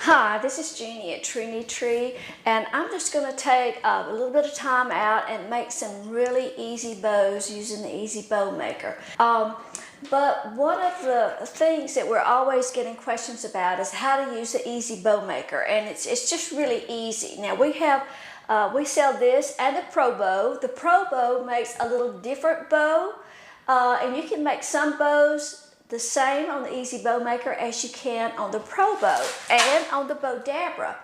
Hi, this is Jeannie at Trendy Tree, and I'm just going to take a little bit of time out and make some really easy bows using the EZ Bowmaker. But one of the things that we're always getting questions about is how to use the EZ Bowmaker, and it's just really easy. Now we sell this and the Pro Bow. The Pro Bow makes a little different bow, and you can make some bows the same on the EZ Bowmaker as you can on the Pro Bow and on the Bowdabra.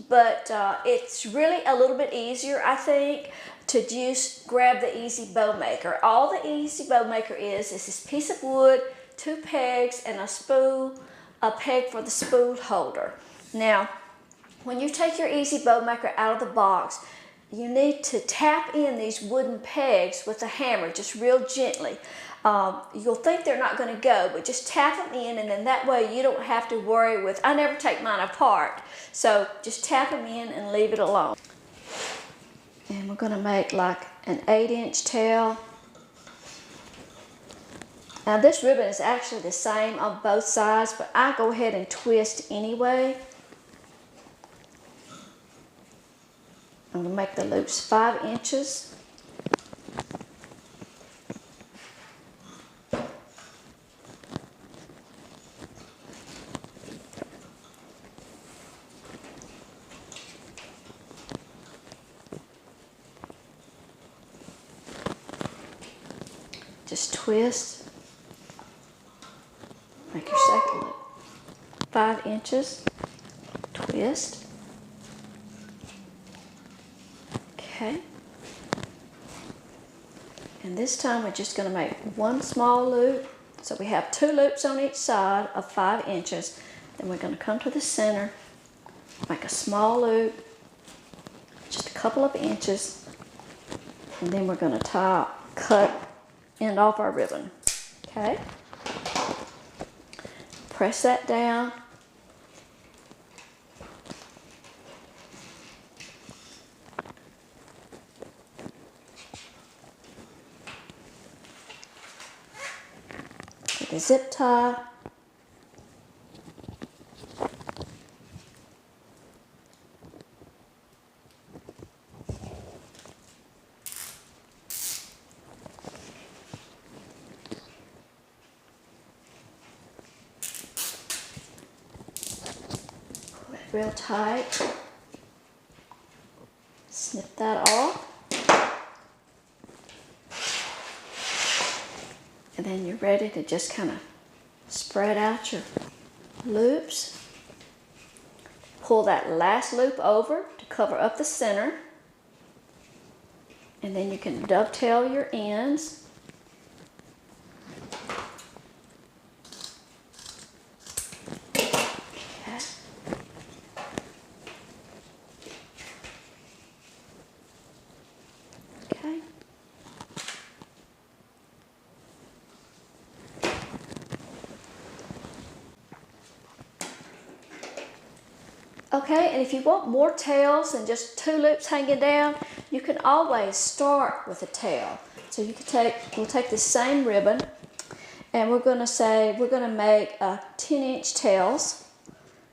But it's really a little bit easier, I think, to just grab the EZ Bowmaker. All the EZ Bowmaker is this piece of wood, 2 pegs, and a spool, a peg for the spool holder. Now, when you take your EZ Bowmaker out of the box, you need to tap in these wooden pegs with a hammer, just real gently. You'll think they're not going to go, but just tap them in, and then that way you don't have to worry with, I never take mine apart, so just tap them in and leave it alone. And we're going to make like an 8-inch tail. Now this ribbon is actually the same on both sides, but I go ahead and twist anyway. I'm going to make the loops 5 inches. Just twist, make your second loop. 5 inches, twist. Okay. And this time we're just going to make 1 small loop. So we have 2 loops on each side of 5 inches. Then we're going to come to the center, make a small loop, just a couple of inches, and then we're going to cut end off our ribbon. Okay. Press that down. With a zip tie. Real tight. Snip that off. And then you're ready to just kind of spread out your loops. Pull that last loop over to cover up the center. And then you can dovetail your ends. Okay, and if you want more tails than just 2 loops hanging down, you can always start with a tail. So you can we'll take the same ribbon, and we're going to make 10-inch tails.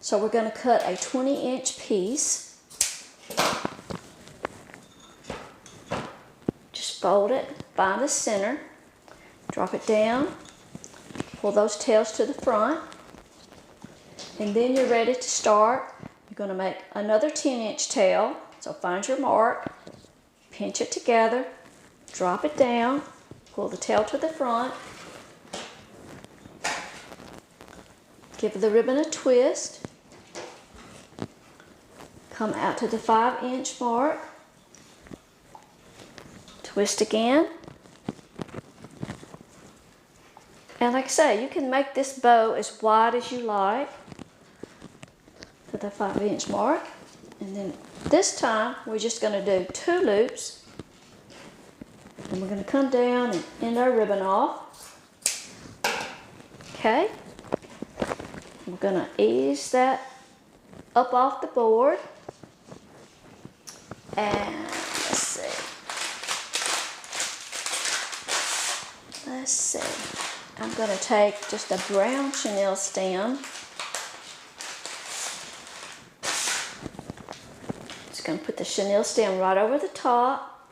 So we're going to cut a 20-inch piece. Just fold it, find the center, drop it down, pull those tails to the front, and then you're ready to start. You're going to make another 10-inch tail, so find your mark, pinch it together, drop it down, pull the tail to the front, give the ribbon a twist, come out to the 5-inch mark, twist again, and like I say, you can make this bow as wide as you like to the 5-inch mark. And then this time we're just going to do 2 loops, and we're going to come down and end our ribbon off. Okay, we're going to ease that up off the board, and let's see, I'm going to take just a brown chenille stem just going to put the chenille stem right over the top,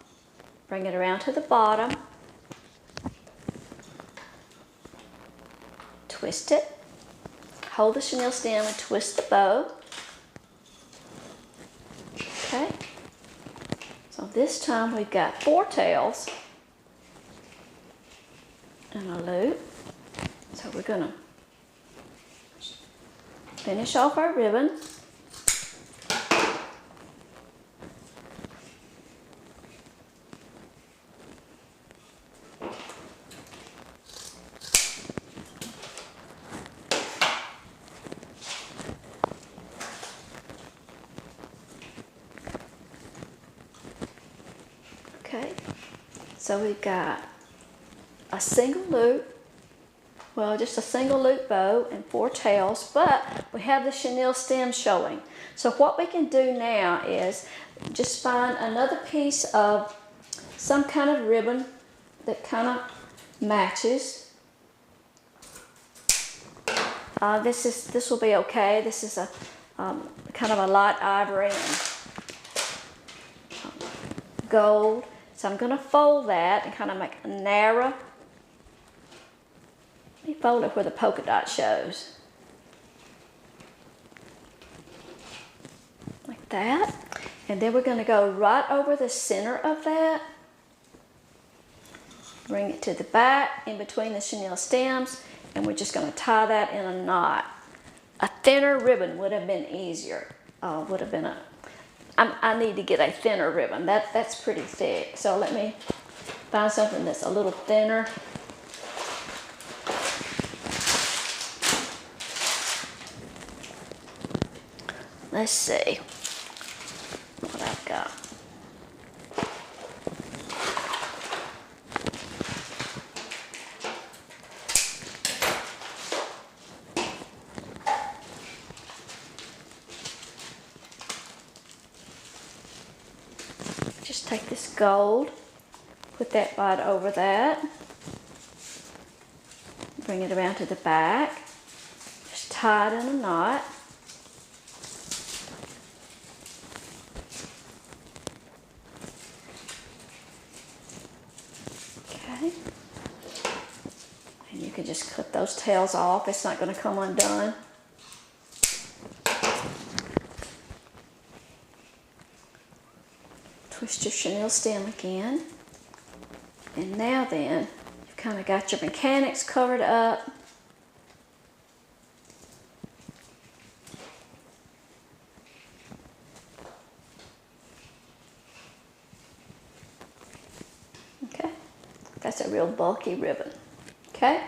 bring it around to the bottom, twist it, hold the chenille stem and twist the bow. Okay, so this time we've got 4 tails and a loop. So we're going to finish off our ribbon. Okay, so we've got a single loop, well, just a single loop bow and 4 tails, but we have the chenille stem showing. So what we can do now is just find another piece of some kind of ribbon that kind of matches. This will be okay. This is a kind of a light ivory and gold. So I'm going to fold that and kind of make a narrow. Let me fold it where the polka dot shows. Like that. And then we're going to go right over the center of that. Bring it to the back in between the chenille stems, and we're just going to tie that in a knot. A thinner ribbon would have been easier. I need to get a thinner ribbon. That's pretty thick. So let me find something that's a little thinner. Let's see what I've got. Just take this gold, put that right over that, bring it around to the back, just tie it in a knot. Okay, and you can just clip those tails off, it's not going to come undone. Twist your chenille stem again. And now then, you've kind of got your mechanics covered up. Okay, that's a real bulky ribbon. Okay.